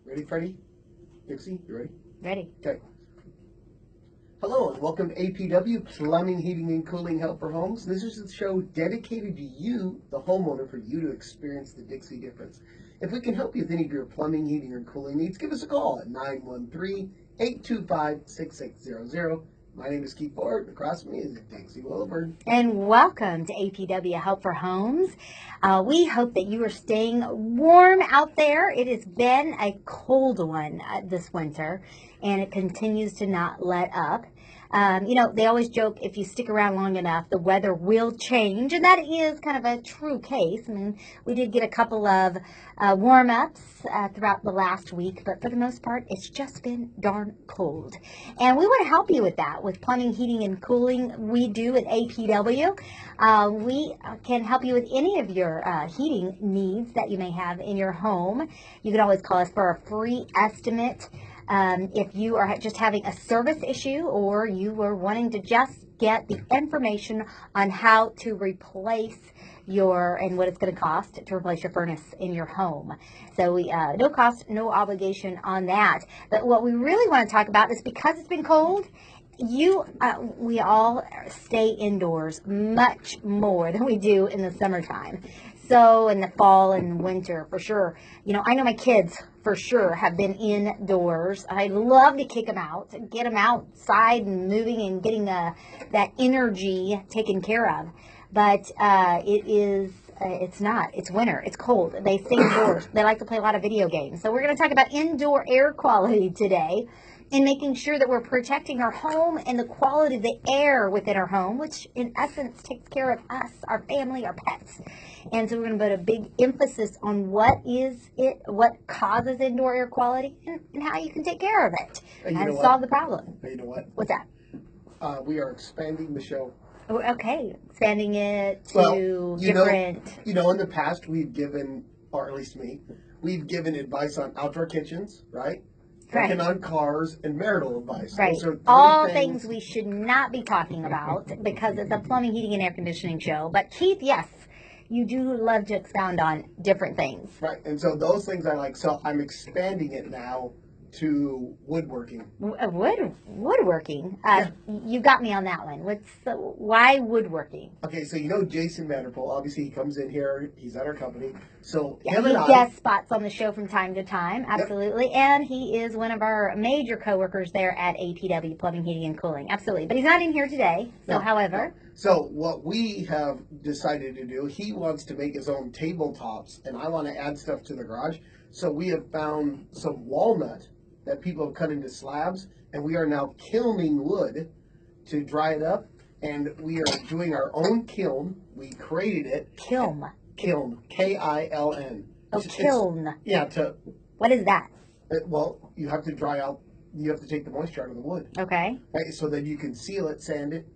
Ready, Freddie? Dixie, you ready? Ready. Okay. Hello and welcome to APW, Plumbing, Heating, and Cooling Help for Homes. This is a show dedicated to you, the homeowner, for you to experience the Dixie difference. If we can help you with any of your plumbing, heating, or cooling needs, give us a call at 913-825-6600. My name is Keith Ford. Across from me is Dixie Wilburn. And welcome to APW Help for Homes. We hope that you are staying warm out there. It has been a cold one this winter, and it continues to not let up. They always joke if you stick around long enough, the weather will change, and that is kind of a true case. I mean, we did get a couple of warm-ups throughout the last week, but for the most part, it's just been darn cold. And we want to help you with that, with plumbing, heating, and cooling. We do at APW. We can help you with any of your heating needs that you may have in your home. You can always call us for a free estimate. If you are just having a service issue or you are wanting to just get the information on how to replace and what it's going to cost to replace your furnace in your home. So no cost, no obligation on that. But what we really want to talk about is, because it's been cold, we all stay indoors much more than we do in the summertime. So in the fall and winter, for sure. I know my kids for sure have been indoors. I love to kick them out, get them outside and moving and getting that energy taken care of. But it's not. It's winter. It's cold. They stay indoors. They like to play a lot of video games. So we're going to talk about indoor air quality today, and making sure that we're protecting our home and the quality of the air within our home, which in essence takes care of us, our family, our pets. And so we're going to put a big emphasis on what causes indoor air quality, and how you can take care of it and solve the problem. Hey, you know what? What's that? We are expanding the show. Okay, expanding it to different... in the past we've given, or at least me, we've given advice on outdoor kitchens, right? Right. Working on cars and marital advice. Right. Those are all things we should not be talking about because it's a plumbing, heating, and air conditioning show. But Keith, yes, you do love to expound on different things. Right. And so those things I like. So I'm expanding it now to woodworking. Woodworking? You got me on that one. Why woodworking? Okay, so Jason Vanderpool, obviously he comes in here, he's at our company. So he guest spots on the show from time to time, absolutely. Yep. And he is one of our major coworkers there at APW, Plumbing, Heating, and Cooling. Absolutely. But he's not in here today, however. So what we have decided to do, he wants to make his own tabletops, and I want to add stuff to the garage. So we have found some walnut that people have cut into slabs, and we are now kilning wood to dry it up, and we are doing our own kiln. We created it. Kiln. Kiln. K-I-L-N. Oh, kiln. What is that? Well, you have to dry out, you have to take the moisture out of the wood. Okay. Right, so then you can seal it, sand it.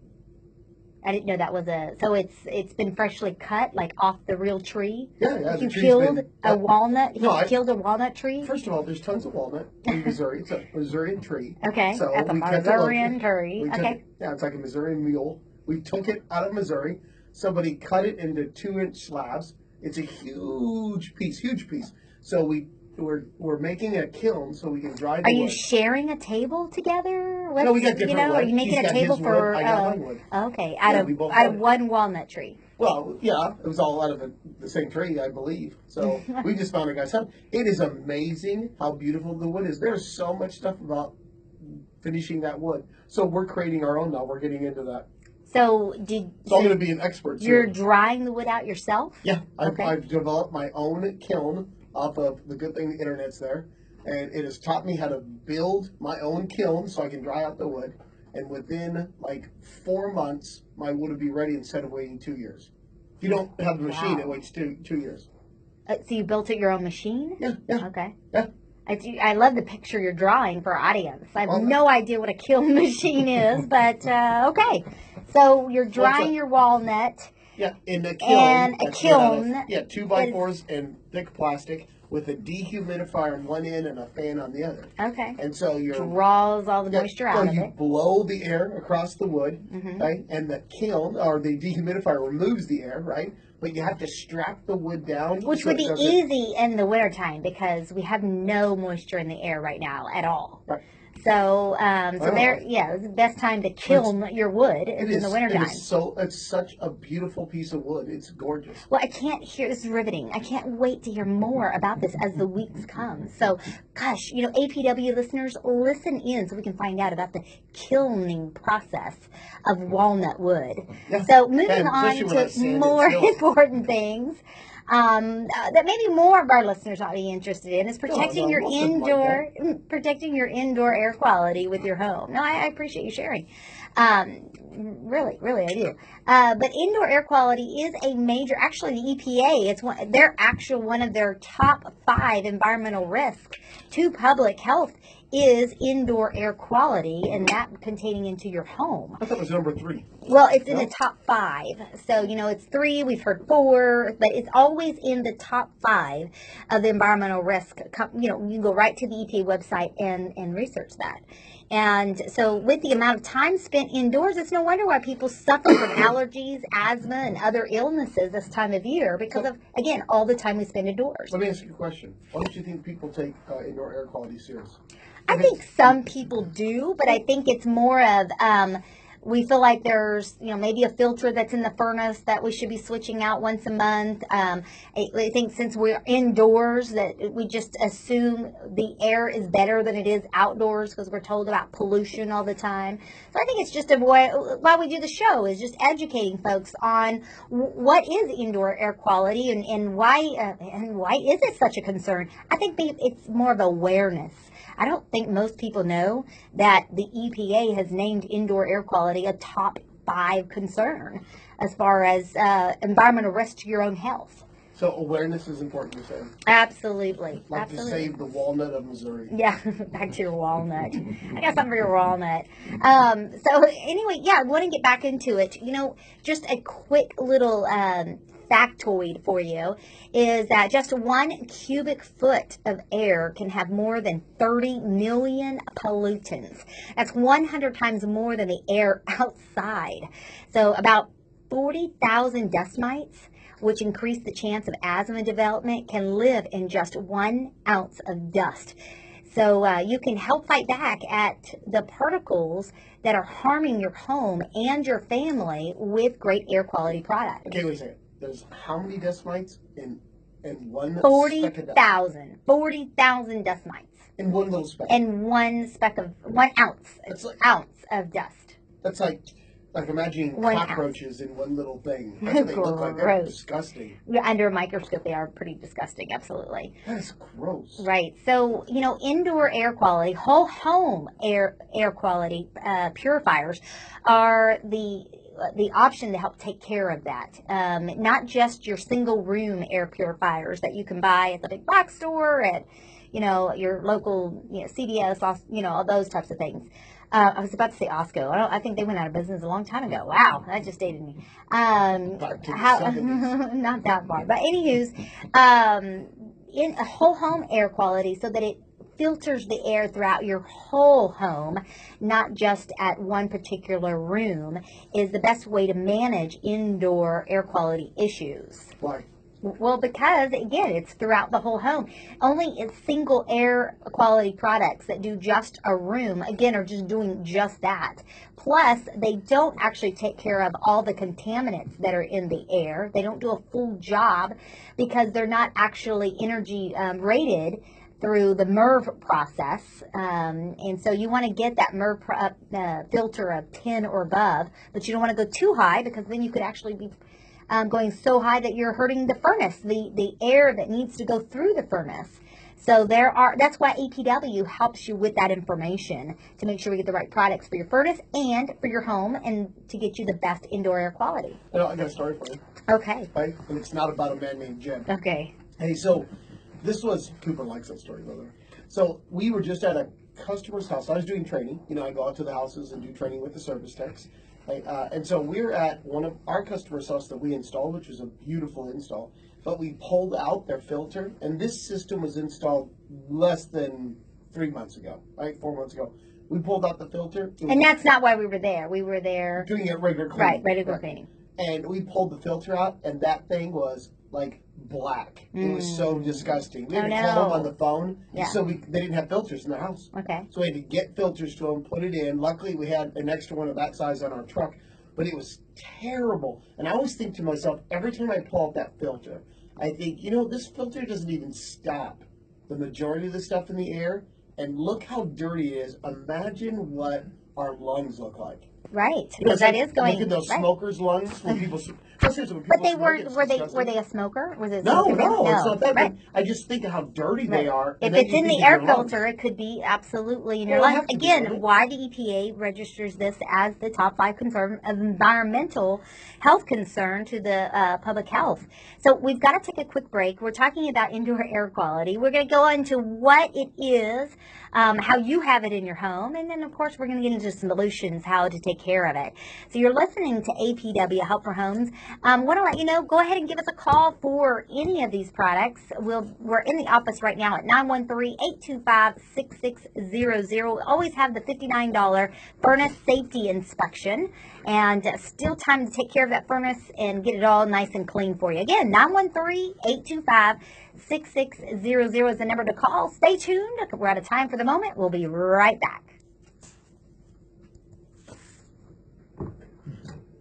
I didn't know that was so it's been freshly cut, like off the real tree? Yeah. You killed a walnut? Killed a walnut tree? First of all, there's tons of walnut in Missouri. It's a Missourian tree. Okay, so a Missourian tree. Okay. It's like a Missourian mule. We took it out of Missouri. Somebody cut it into 2-inch slabs. It's a huge piece. So we're making a kiln so we can dry the wood. Are you sharing a table together? No, we got different wood. Are you making a table for... I got my wood. Okay, out of one walnut tree. Well, yeah, it was all out of the same tree, I believe. So we just found a guy's house. It is amazing how beautiful the wood is. There's so much stuff about finishing that wood. So we're creating our own now. We're getting into that. So I'm going to be an expert soon. You're drying the wood out yourself? Yeah, I've developed my own kiln off of the good thing the internet's there, and it has taught me how to build my own kiln so I can dry out the wood. And within like 4 months, my wood will be ready instead of waiting 2 years. If you don't have the machine, it waits two years. So you built it your own machine? Yeah. Okay. Yeah. I love the picture you're drawing for our audience. I have no idea what a kiln machine is, but okay. So you're drying your walnut. Yeah, in a kiln. And a kiln. 2x4s and thick plastic with a dehumidifier on one end and a fan on the other. Okay. And so draws all the moisture out of it. So you blow the air across the wood, right? And the kiln or the dehumidifier removes the air, right? but you have to strap the wood down. Which so would it be doesn't- easy in the wintertime because we have no moisture in the air right now at all. Right. So, Well, it's the best time to kiln your wood is in the wintertime. It's such a beautiful piece of wood. It's gorgeous. Well, this is riveting. I can't wait to hear more about this as the weeks come. So, gosh, APW listeners, listen in so we can find out about the kilning process of walnut wood. Yeah. So, moving And on especially when it's to sanded more still. important things that maybe more of our listeners ought to be interested in is protecting your most of them like protecting your indoor air quality with your home. No, I appreciate you sharing. Really, really, I do. But indoor air quality is a major. Actually, the EPA, it's one of their top 5 environmental risks to public health is indoor air quality, and that containing into your home. I thought it was number 3. Well, it's in the top 5. So, it's 3, we've heard 4, but it's always in the top 5 of the environmental risk. You can go right to the EPA website and research that. And so with the amount of time spent indoors, it's no wonder why people suffer from allergies, asthma, and other illnesses this time of year because of, again, all the time we spend indoors. Let me ask you a question. Why don't you think people take indoor air quality serious? I think some people do, but I think it's more of we feel like there's maybe a filter that's in the furnace that we should be switching out once a month. I think since we're indoors that we just assume the air is better than it is outdoors because we're told about pollution all the time. So I think it's just why we do the show is just educating folks on what is indoor air quality and why is it such a concern. I think it's more of awareness. I don't think most people know that the EPA has named indoor air quality a top 5 concern as far as environmental risk to your own health. So awareness is important, you're saying? Absolutely. Like Absolutely. to save the walnut of Missouri. Yeah, back to your walnut. I got something for your walnut. So anyway, I want to get back into it. Just a quick little factoid for you is that just 1 cubic foot of air can have more than 30 million pollutants. That's 100 times more than the air outside. So about 40,000 dust mites, which increase the chance of asthma development, can live in just 1 ounce of dust. So you can help fight back at the particles that are harming your home and your family with great air quality products. Okay, wait a second. There's how many dust mites in one 40,000. 40,000 dust mites. In one little speck. And 1 ounce of dust. That's like imagining 1 cockroaches in one little thing. That's what they look like. They're Gross. disgusting. Under a microscope, they are pretty disgusting, absolutely. That is gross. Right. So, indoor air quality, whole home air quality purifiers are the option to help take care of that. Not just your single room air purifiers that you can buy at the big box store, at your local CVS, all those types of things. I was about to say Osco. I think they went out of business a long time ago. Wow, that just dated me. Back to the 70s. Not that far, but anywho's, in a whole home air quality so that it filters the air throughout your whole home, not just at one particular room, is the best way to manage indoor air quality issues. Why? Well, because, again, it's throughout the whole home. Only it's single air quality products that do just a room, again, are just doing just that. Plus, they don't actually take care of all the contaminants that are in the air. They don't do a full job because they're not actually energy rated through the MERV process. And so you want to get that MERV filter of 10 or above, but you don't want to go too high because then you could actually be going so high that you're hurting the furnace, the air that needs to go through the furnace. So that's why APW helps you with that information to make sure we get the right products for your furnace and for your home and to get you the best indoor air quality. I got a story for you. Okay. Right? And it's not about a man named Jim. Okay. Hey, so Cooper likes that story, brother. So we were just at a customer's house. I was doing training. I go out to the houses and do training with the service techs. And so we're at one of our customers' house that we installed, which is a beautiful install. But we pulled out their filter, and this system was installed less than 3 months ago, right? 4 months ago. We pulled out the filter. And that's not why we were there. We were there doing it regular cleaning. Right, regular cleaning. and we pulled the filter out, and that thing was like black. It was so disgusting. We had to call them on the phone, so they didn't have filters in their house. Okay. So we had to get filters to them, put it in. Luckily, we had an extra one of that size on our truck, but it was terrible. And I always think to myself, every time I pull out that filter, I think, this filter doesn't even stop the majority of the stuff in the air. And look how dirty it is. Imagine what our lungs look like. Right, because that is going. Look at those smokers' lungs when people. But they weren't. Were they a smoker? Was it? No, it's not that. Right. But I just think of how dirty they are. If it's in the air filter, it could be absolutely in your lungs. Again, why the EPA registers this as the top 5 concern of environmental health concern to the public health. So we've got to take a quick break. We're talking about indoor air quality. We're going to go into what it is, how you have it in your home, and then of course we're going to get into solutions how to take care of it. So you're listening to APW Help for Homes. Want to let you know, go ahead and give us a call for any of these products. We're in the office right now at 913-825-6600. We always have the $59 furnace safety inspection, and still time to take care of that furnace and get it all nice and clean for you. Again, 913-825-6600 is the number to call. Stay tuned. We're out of time for the moment. We'll be right back.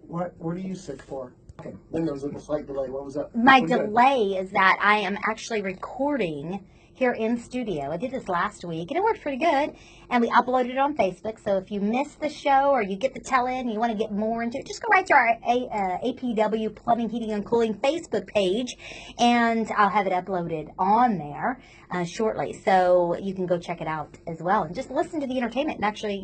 What are you sick for? Okay. Then there was a slight delay. What was that? My delay is that I am actually recording here in studio. I did this last week, and it worked pretty good. And we uploaded it on Facebook. So if you missed the show or you get the tell-in and you want to get more into it, just go right to our APW Plumbing, Heating, and Cooling Facebook page, and I'll have it uploaded on there shortly. So you can go check it out as well. And just listen to the entertainment and actually,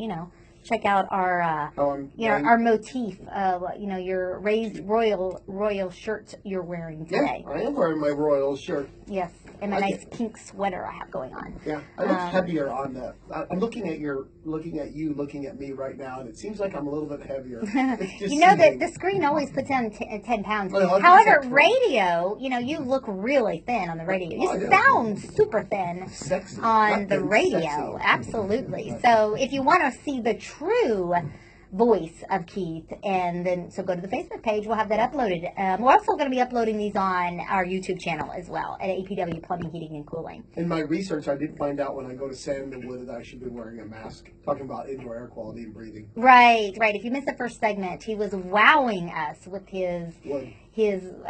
check out our our motif of your raised royal shirt you're wearing today. Yeah, I am wearing my royal shirt. Yes, and my nice pink sweater I have going on. Yeah, I look heavier on that. I'm looking at you, looking at me right now, and it seems like I'm a little bit heavier. The screen always puts on 10 pounds. However, radio, you look really thin on the radio. You sound super thin on the radio. Sexy. Absolutely. So if you want to see the true voice of Keith, and then so go to the Facebook page. We'll have that uploaded. We're also going to be uploading these on our YouTube channel as well at APW Plumbing, Heating, and Cooling. In my research, I did find out when I go to Sandalwood that I should be wearing a mask, talking about indoor air quality and breathing. Right. If you missed the first segment, he was wowing us with his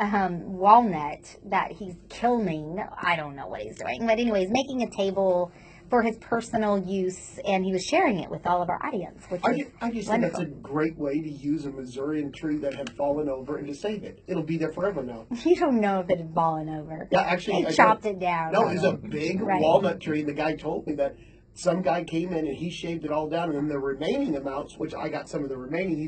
walnut that he's kilning. I don't know what he's doing, but anyways, making a table for his personal use, and he was sharing it with all of our audience, which I just think that's a great way to use a Missourian tree that had fallen over and to save it. It'll be there forever now. You don't know if it had fallen over. Yeah, actually, they chopped it down. No, it was a big walnut tree, and the guy told me that some guy came in and he shaved it all down, and then the remaining amounts, which I got some of the remaining,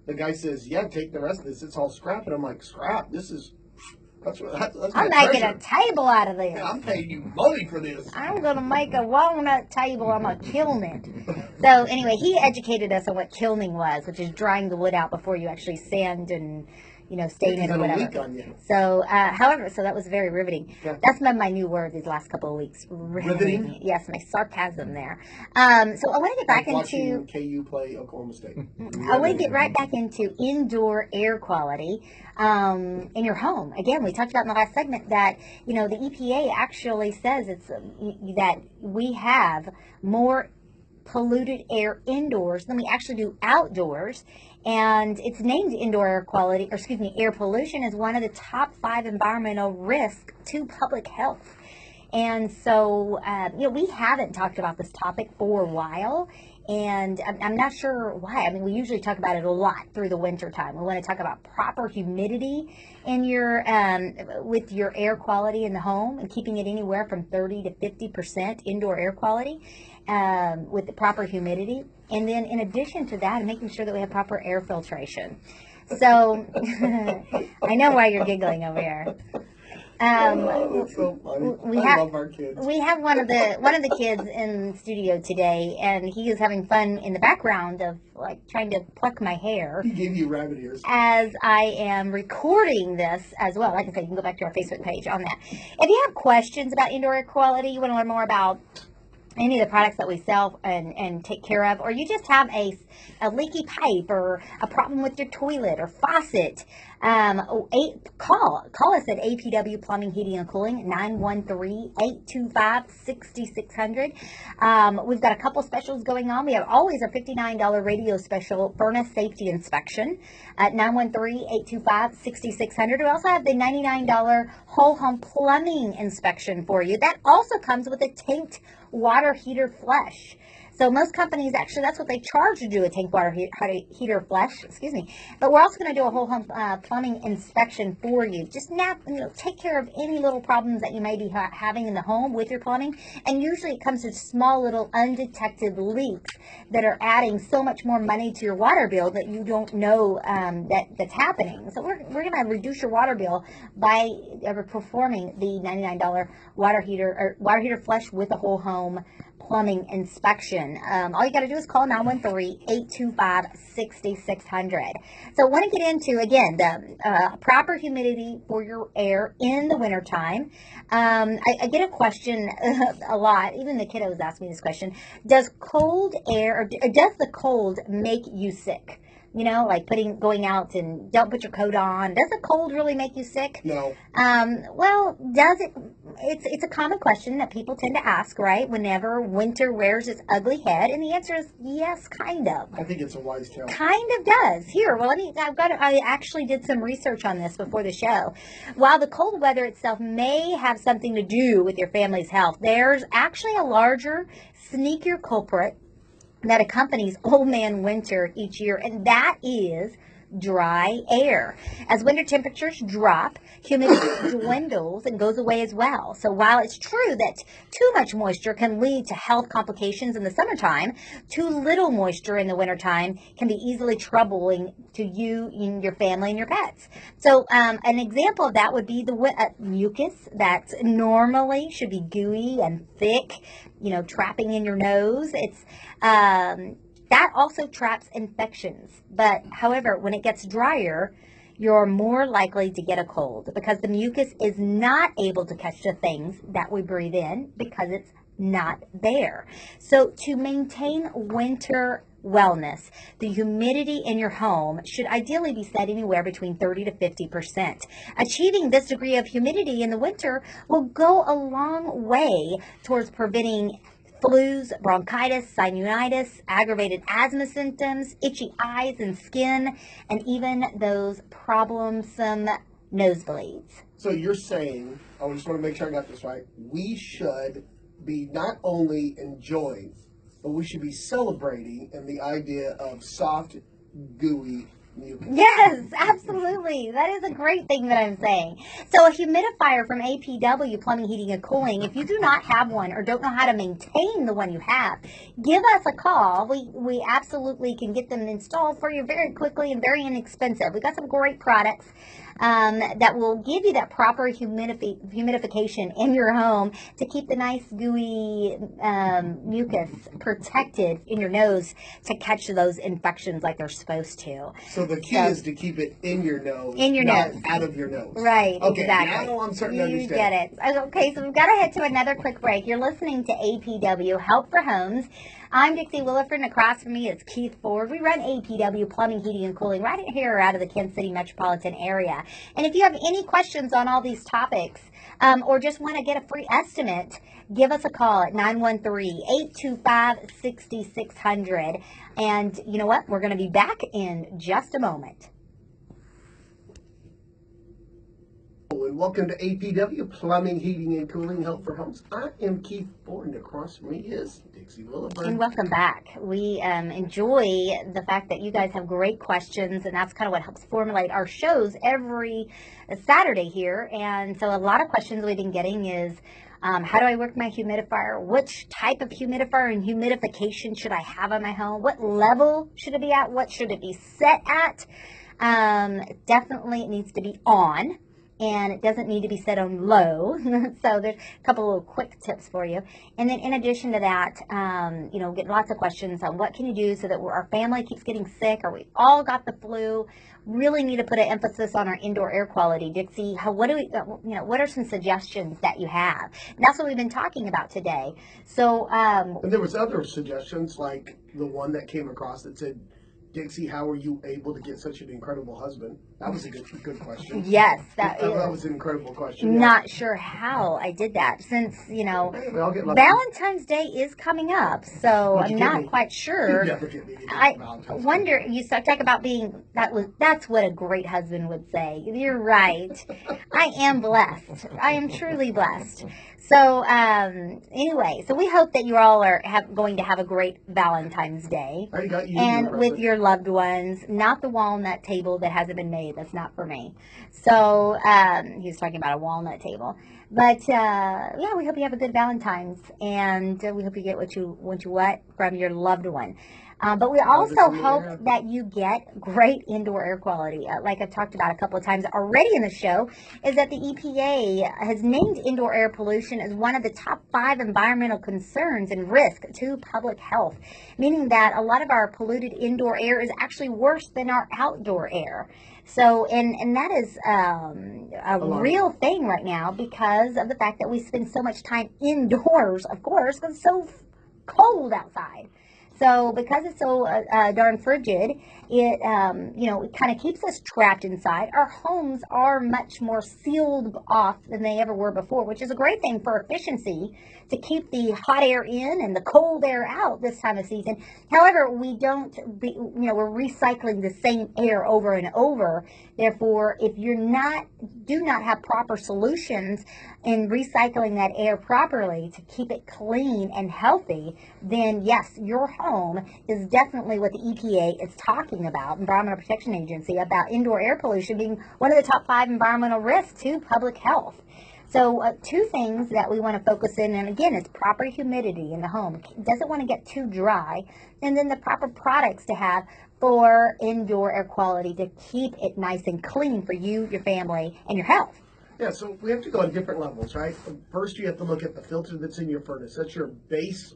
the guy says, yeah, take the rest of this. It's all scrap. And I'm like, scrap? This is... I'm making a table out of this. Yeah, I'm paying you money for this. I'm going to make a walnut table. I'm going to kiln it. So anyway, he educated us on what kilning was, which is drying the wood out before you actually sand and, stain it or whatever. So, so that was very riveting. Yeah. That's my new word these last couple of weeks. Riveting? Yes, my sarcasm there. So I want to get back into... KU play Oklahoma State. I want to get right back into indoor air quality in your home. Again, we talked about in the last segment that, the EPA actually says that we have more polluted air indoors than we actually do outdoors, and it's named indoor air quality, air pollution is one of the top 5 environmental risks to public health. And so, we haven't talked about this topic for a while, and I'm not sure why. I mean, we usually talk about it a lot through the winter time. We want to talk about proper humidity in your with your air quality in the home and keeping it anywhere from 30 to 50% indoor air quality with the proper humidity. And then in addition to that, making sure that we have proper air filtration. So I know why you're giggling over here. That's so funny. I love our kids. We have one of the kids in studio today, and he is having fun in the background of trying to pluck my hair. He gave you rabbit ears. As I am recording this as well. Like I said, you can go back to our Facebook page on that. If you have questions about indoor air quality, you want to learn more about any of the products that we sell and take care of, or you just have a leaky pipe or a problem with your toilet or faucet, Call us at APW Plumbing, Heating, and Cooling, 913-825-6600. We've got a couple specials going on. We have always a $59 radio special furnace safety inspection at 913-825-6600. We also have the $99 whole home plumbing inspection for you. That also comes with a tanked water heater flush. So most companies, actually, that's what they charge to do a tank water heater flush, But we're also going to do a whole home plumbing inspection for you. Just now, take care of any little problems that you may be having in the home with your plumbing. And usually it comes to small little undetected leaks that are adding so much more money to your water bill that you don't know that's happening. So we're going to reduce your water bill by performing the $99 water heater flush with a whole home plumbing inspection. All you got to do is call 913-825-6600. So I want to get into, again, the proper humidity for your air in the wintertime. I get a question a lot. Even the kiddos ask me this question. Does cold air, or does the cold make you sick? Like going out and don't put your coat on. Does the cold really make you sick? No. Well, does it? It's a common question that people tend to ask, right? Whenever winter rears its ugly head, and the answer is yes, kind of. I think it's a wise tale. Kind of does. Here, well, I actually did some research on this before the show. While the cold weather itself may have something to do with your family's health, there's actually a larger, sneakier culprit that accompanies old man winter each year, and that is dry air. As winter temperatures drop, humidity dwindles and goes away as well. So while it's true that too much moisture can lead to health complications in the summertime, too little moisture in the wintertime can be easily troubling to you and your family and your pets. So an example of that would be the mucus that normally should be gooey and thick, trapping in your nose. That also traps infections. But however, when it gets drier, you're more likely to get a cold because the mucus is not able to catch the things that we breathe in because it's not there. So to maintain winter wellness, the humidity in your home should ideally be set anywhere between 30 to 50%. Achieving this degree of humidity in the winter will go a long way towards preventing flus, bronchitis, sinusitis, aggravated asthma symptoms, itchy eyes and skin, and even those problemsome nosebleeds. So you're saying, I just want to make sure I got this right, we should be not only enjoying, but we should be celebrating in the idea of soft, gooey mucus. Yes, absolutely. That is a great thing that I'm saying. So a humidifier from APW Plumbing, Heating, and Cooling, if you do not have one or don't know how to maintain the one you have, give us a call. We absolutely can get them installed for you very quickly and very inexpensive. We've got some great products that will give you that proper humidification in your home to keep the nice gooey mucus protected in your nose to catch those infections like they're supposed to. So the key is to keep it in your nose, not out of your nose. Right, okay, exactly. Now I'm starting to understand. You get it. Okay, so we've got to head to another quick break. You're listening to APW Help for Homes. I'm Dixie Williford, and across from me is Keith Ford. We run APW Plumbing, Heating, and Cooling right here out of the Kansas City metropolitan area. And if you have any questions on all these topics or just want to get a free estimate, give us a call at 913-825-6600. And you know what? We're going to be back in just a moment. And welcome to APW Plumbing, Heating, and Cooling Help for Homes. I am Keith Ford, and across from me is Dixie Williford. And welcome back. We enjoy the fact that you guys have great questions, and that's kind of what helps formulate our shows every Saturday here. And so a lot of questions we've been getting is, how do I work my humidifier? Which type of humidifier and humidification should I have in my home? What level should it be at? What should it be set at? Definitely it needs to be on. And it doesn't need to be set on low. So there's a couple of quick tips for you. And then in addition to that, get lots of questions on what can you do so that our family keeps getting sick or we all got the flu. Really need to put an emphasis on our indoor air quality. Dixie, what are some suggestions that you have? And that's what we've been talking about today. So, and there was other suggestions like the one that came across that said, Dixie, how are you able to get such an incredible husband? That was a good question. Yes, that was an incredible question. Not sure how I did that since, We all get lucky. Valentine's Day is coming up, so I'm not quite sure. You never get me to I Valentine's wonder, Day. you talk about being, that's what a great husband would say. You're right. I am blessed. I am truly blessed. So, anyway, so we hope that you all are going to have a great Valentine's Day. I got you and your with present. your loved ones, not the walnut table that hasn't been made. That's not for me. So, he was talking about a walnut table. But, yeah, we hope you have a good Valentine's, and we hope you get what you want from your loved one. But we also hope that you get great indoor air quality. Like I've talked about a couple of times already in the show, is that the EPA has named indoor air pollution as one of the top 5 environmental concerns and risk to public health, meaning that a lot of our polluted indoor air is actually worse than our outdoor air. So, and that is a real thing right now because of the fact that we spend so much time indoors, of course, because it's so cold outside. So because it's so darn frigid, it it kind of keeps us trapped inside. Our homes are much more sealed off than they ever were before, which is a great thing for efficiency to keep the hot air in and the cold air out this time of season. However, we're recycling the same air over and over. Therefore, if do not have proper solutions in recycling that air properly to keep it clean and healthy, then yes, your home is definitely what the EPA is talking about, Environmental Protection Agency, about indoor air pollution being one of the top 5 environmental risks to public health. So 2 things that we want to focus in, and again, is proper humidity in the home. It doesn't want to get too dry, and then the proper products to have for indoor air quality to keep it nice and clean for you, your family, and your health. Yeah, so we have to go on different levels, right? First, you have to look at the filter that's in your furnace. That's your base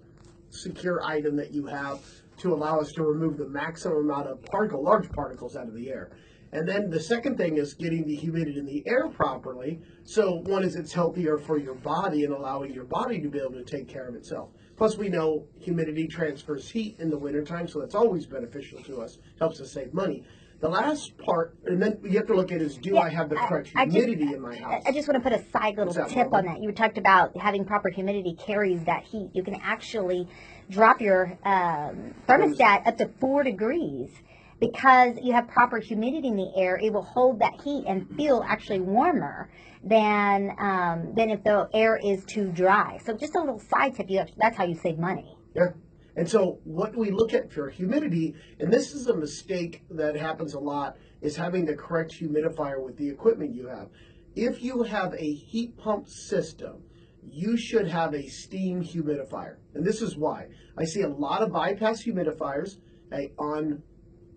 secure item that you have to allow us to remove the maximum amount of large particles out of the air. And then the second thing is getting the humidity in the air properly. So one is it's healthier for your body and allowing your body to be able to take care of itself. Plus we know humidity transfers heat in the wintertime, so that's always beneficial to us, helps us save money. The last part, and then you have to look at is, I have the correct humidity in my house? I just want to put a side little tip on that. You talked about having proper humidity carries that heat. You can actually drop your thermostat up to 4 degrees. Because you have proper humidity in the air, it will hold that heat and feel actually warmer than if the air is too dry. So just a little side tip, that's how you save money. Yeah. And so what we look at for humidity, and this is a mistake that happens a lot, is having the correct humidifier with the equipment you have. If you have a heat pump system, you should have a steam humidifier. And this is why. I see a lot of bypass humidifiers on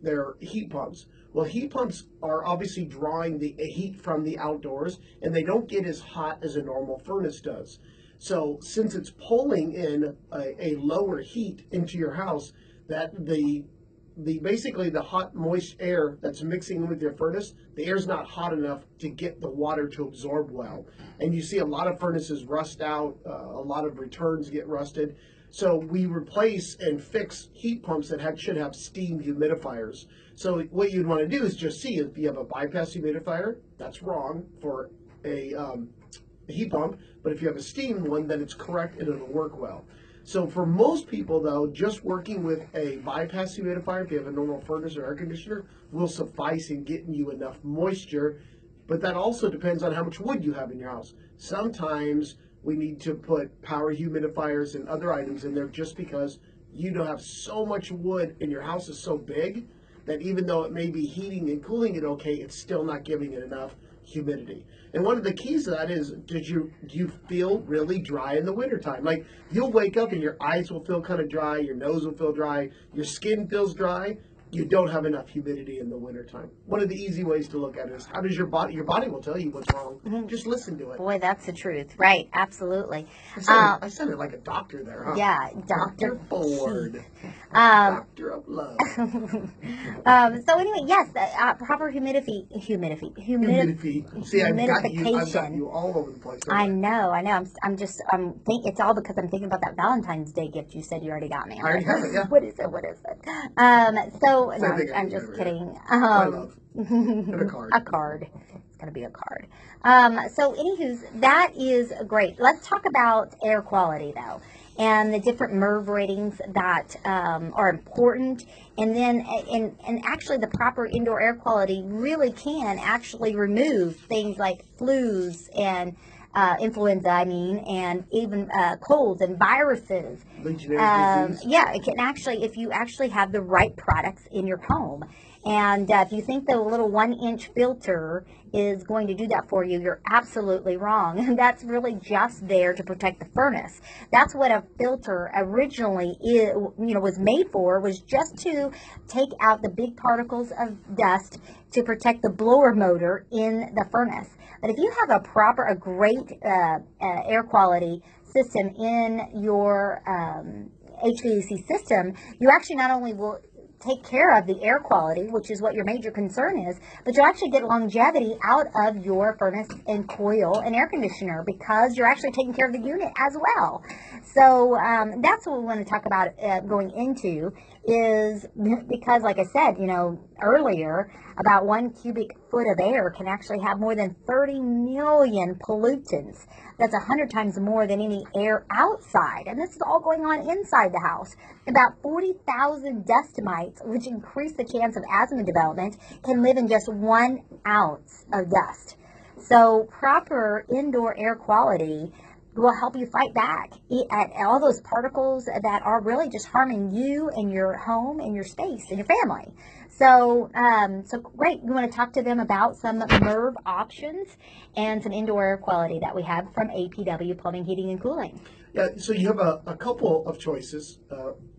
their heat pumps. Well, heat pumps are obviously drawing the heat from the outdoors, and they don't get as hot as a normal furnace does. So since it's pulling in a lower heat into your house, that basically the hot moist air that's mixing with your furnace, the air's not hot enough to get the water to absorb well. And you see a lot of furnaces rust out, a lot of returns get rusted. So we replace and fix heat pumps that should have steam humidifiers. So what you'd want to do is just see if you have a bypass humidifier, that's wrong for a heat pump, but if you have a steam one, then it's correct and it'll work well. So for most people though, just working with a bypass humidifier, if you have a normal furnace or air conditioner, will suffice in getting you enough moisture. But that also depends on how much wood you have in your house. Sometimes we need to put power humidifiers and other items in there just because you don't have so much wood and your house is so big that even though it may be heating and cooling it okay, it's still not giving it enough humidity. And one of the keys to that is, do you feel really dry in the wintertime? Like you'll wake up and your eyes will feel kind of dry, your nose will feel dry, your skin feels dry. You don't have enough humidity in the wintertime. One of the easy ways to look at it is, how does your body will tell you what's wrong. Mm-hmm. Just listen to it. Boy, that's the truth. Right, absolutely. I sounded like a doctor there, huh? Yeah, Dr. Ford. Doctor of love. So anyway, yes, proper Humidity. See, I've got humidification. you all over the place. I know. I'm think it's all because I'm thinking about that Valentine's Day gift you said you already got me. I already have it, yeah. What is it? So no, I'm just kidding. I love. And a card. A card. It's gonna be a card. So anywho's, that is great. Let's talk about air quality though, and the different MERV ratings that are important, and then and actually the proper indoor air quality really can actually remove things like flus and influenza, and even colds and viruses. Legionnaires' disease. Yeah, it can actually, if you actually have the right products in your home. And if you think the little 1-inch filter is going to do that for you, you're absolutely wrong. That's really just there to protect the furnace. That's what a filter originally was made for, was just to take out the big particles of dust to protect the blower motor in the furnace. But if you have a great air quality system in your HVAC system, you actually not only will take care of the air quality, which is what your major concern is, but you'll actually get longevity out of your furnace and coil and air conditioner, because you're actually taking care of the unit as well. So that's what we want to talk about going into, is because, like I said, earlier, about 1 cubic foot of air can actually have more than 30 million pollutants. That's 100 times more than any air outside. And this is all going on inside the house. About 40,000 dust mites, which increase the chance of asthma development, can live in just 1 ounce of dust. So proper indoor air quality will help you fight back at all those particles that are really just harming you and your home and your space and your family. So great. We want to talk to them about some MERV options and some indoor air quality that we have from APW Plumbing, Heating, and Cooling. Yeah, so you have a couple of choices.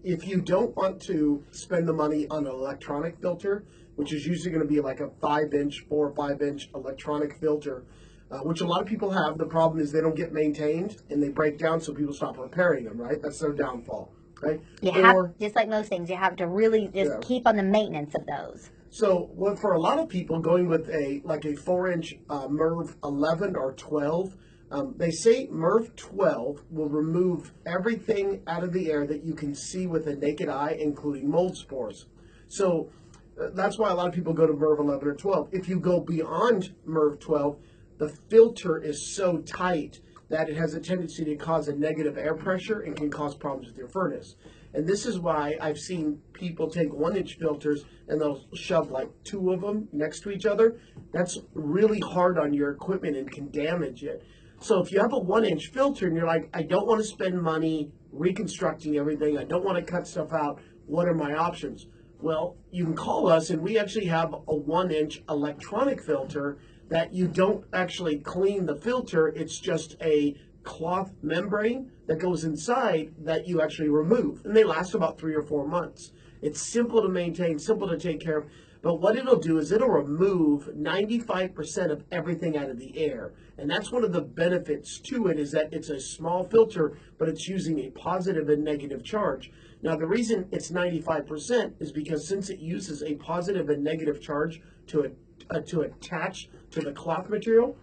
If you don't want to spend the money on an electronic filter, which is usually going to be like a 4 or 5 inch electronic filter, which a lot of people have. The problem is they don't get maintained and they break down, so people stop repairing them, right? That's their downfall, right? Just like most things, you have to really just keep on the maintenance of those. So for a lot of people, going with a 4-inch MERV 11 or 12, they say MERV 12 will remove everything out of the air that you can see with a naked eye, including mold spores. So that's why a lot of people go to MERV 11 or 12. If you go beyond MERV 12, the filter is so tight that it has a tendency to cause a negative air pressure and can cause problems with your furnace. And this is why I've seen people take 1-inch filters and they'll shove like 2 of them next to each other. That's really hard on your equipment and can damage it. So if you have a 1-inch filter and you're like, I don't want to spend money reconstructing everything, I don't want to cut stuff out, what are my options? Well, you can call us, and we actually have a 1-inch electronic filter that you don't actually clean the filter. It's just a cloth membrane that goes inside that you actually remove, and they last about 3 or 4 months. It's simple to maintain, simple to take care of, but what it'll do is it'll remove 95% of everything out of the air. And that's one of the benefits to it, is that it's a small filter, but it's using a positive and negative charge. Now, the reason it's 95% is because since it uses a positive and negative charge to attach to the cloth material,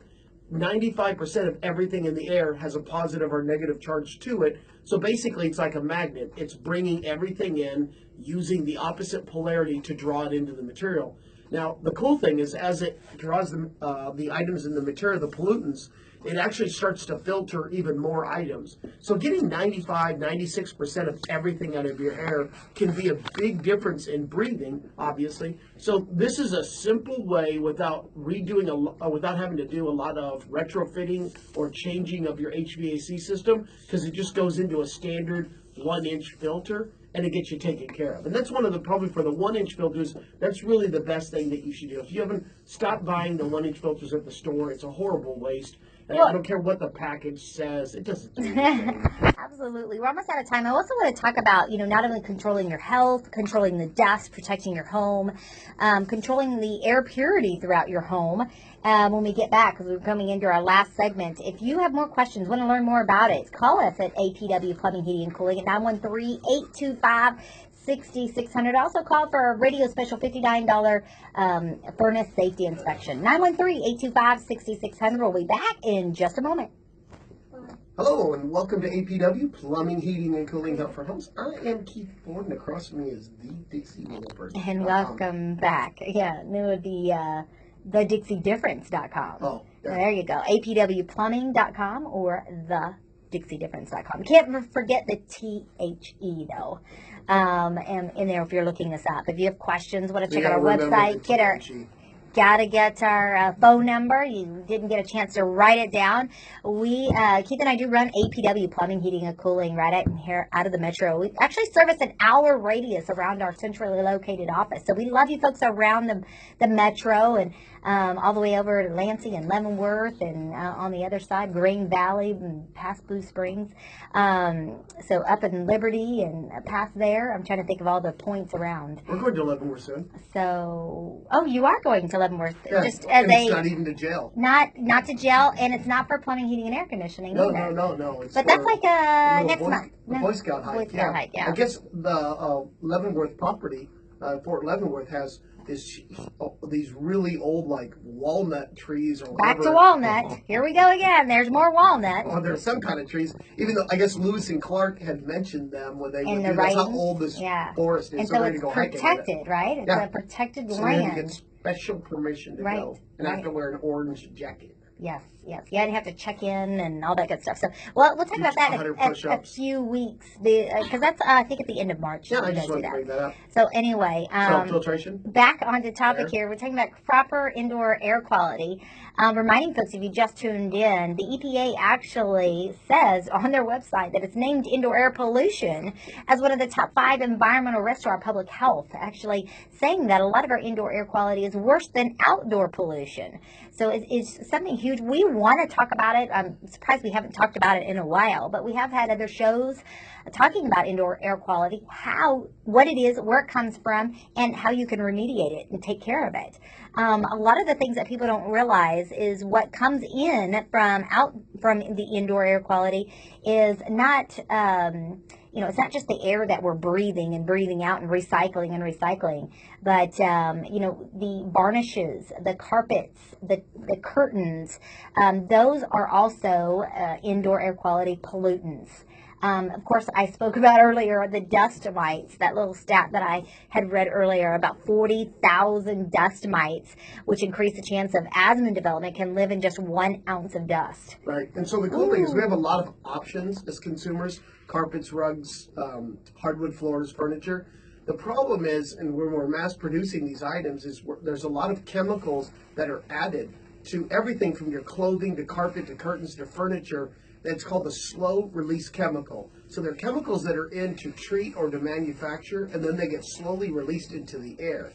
95% of everything in the air has a positive or negative charge to it. So basically, it's like a magnet. It's bringing everything in, using the opposite polarity to draw it into the material. Now, the cool thing is, as it draws the items in the material, the pollutants, it actually starts to filter even more items. So getting 95, 96% of everything out of your air can be a big difference in breathing, obviously. So this is a simple way, without without having to do a lot of retrofitting or changing of your HVAC system, because it just goes into a standard 1-inch filter, and it gets you taken care of. And that's one of the, probably for the 1-inch filters, that's really the best thing that you should do. If you haven't, stopped buying the 1-inch filters at the store. It's a horrible waste. I don't care what the package says. It doesn't do anything. Absolutely. We're almost out of time. I also want to talk about, not only controlling your health, controlling the dust, protecting your home, controlling the air purity throughout your home when we get back, because we're coming into our last segment. If you have more questions, want to learn more about it, call us at APW Plumbing, Heating, and Cooling at 913-825 6600. Also call for a radio special $59 furnace safety inspection. 913-825-6600. We'll be back in just a moment. Hello and welcome to APW Plumbing, Heating, and Cooling Help for Homes. I am Keith Ford, and across from me is the Dixie Wilbur. And welcome back. Yeah, it would be thedixiedifference.com. Oh, yeah. There you go. APWplumbing.com or thedixiedifference.com. Can't forget the THE though. And in there if you're looking this up. If you have questions, want to check out our website, gotta get our phone number. You didn't get a chance to write it down. Keith and I do run APW Plumbing, Heating, and Cooling right out here out of the metro. We actually service an hour radius around our centrally located office. So we love you folks around the metro and all the way over to Lansing and Leavenworth and on the other side, Green Valley and past Blue Springs. So up in Liberty and past there. I'm trying to think of all the points around. We're going to Leavenworth soon. So, you are going to Leavenworth, yeah, just as it's not even to jail. Not to jail, and it's not for plumbing, heating, and air conditioning either. No. But that's like next month. The Boy Scout hike. Boy Scout hike, yeah. I guess the Leavenworth property, Fort Leavenworth, has these really old, like, walnut trees or whatever. Back to walnut. Here we go again. There's more walnut. Well, there's some kind of trees. Even though I guess Lewis and Clark had mentioned them when they were that's how old this forest is. And so it's protected, right? It's a protected so land. You have to get special permission to go. And I have to wear an orange jacket. Yes. Yeah, you have to check in and all that good stuff. So, we'll talk about that in a few weeks because that's I think at the end of March. Yeah, I just wanted to bring that up. So anyway, self-filtration. Back onto topic here. We're talking about proper indoor air quality. Reminding folks, if you just tuned in, the EPA actually says on their website that it's named indoor air pollution as one of the top 5 environmental risks to our public health. Actually, saying that a lot of our indoor air quality is worse than outdoor pollution. So it's something huge. We want to talk about it. I'm surprised we haven't talked about it in a while, but we have had other shows talking about indoor air quality, what it is, where it comes from, and how you can remediate it and take care of it. A lot of the things that people don't realize is what comes in from the indoor air quality is not it's not just the air that we're breathing out and recycling, but the varnishes, the carpets, the curtains, those are also indoor air quality pollutants. Of course, I spoke about earlier the dust mites, that little stat that I had read earlier, about 40,000 dust mites, which increase the chance of asthma development, can live in just 1 ounce of dust. Right. And so the cool thing is we have a lot of options as consumers: carpets, rugs, hardwood floors, furniture. The problem is, and when we're mass producing these items, is there's a lot of chemicals that are added to everything from your clothing to carpet to curtains to furniture. It's called the slow release chemical. So they're chemicals that are in to treat or to manufacture, and then they get slowly released into the air.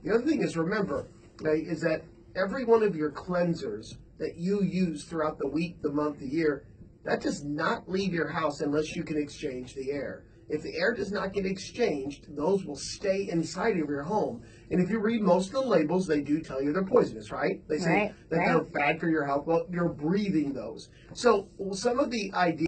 The other thing is, remember, is that every one of your cleansers that you use throughout the week, the month, the year, that does not leave your house unless you can exchange the air. If the air does not get exchanged, those will stay inside of your home. And if you read most of the labels, they do tell you they're poisonous, right? They say that they're bad for your health. Well, you're breathing those. So some of the ideas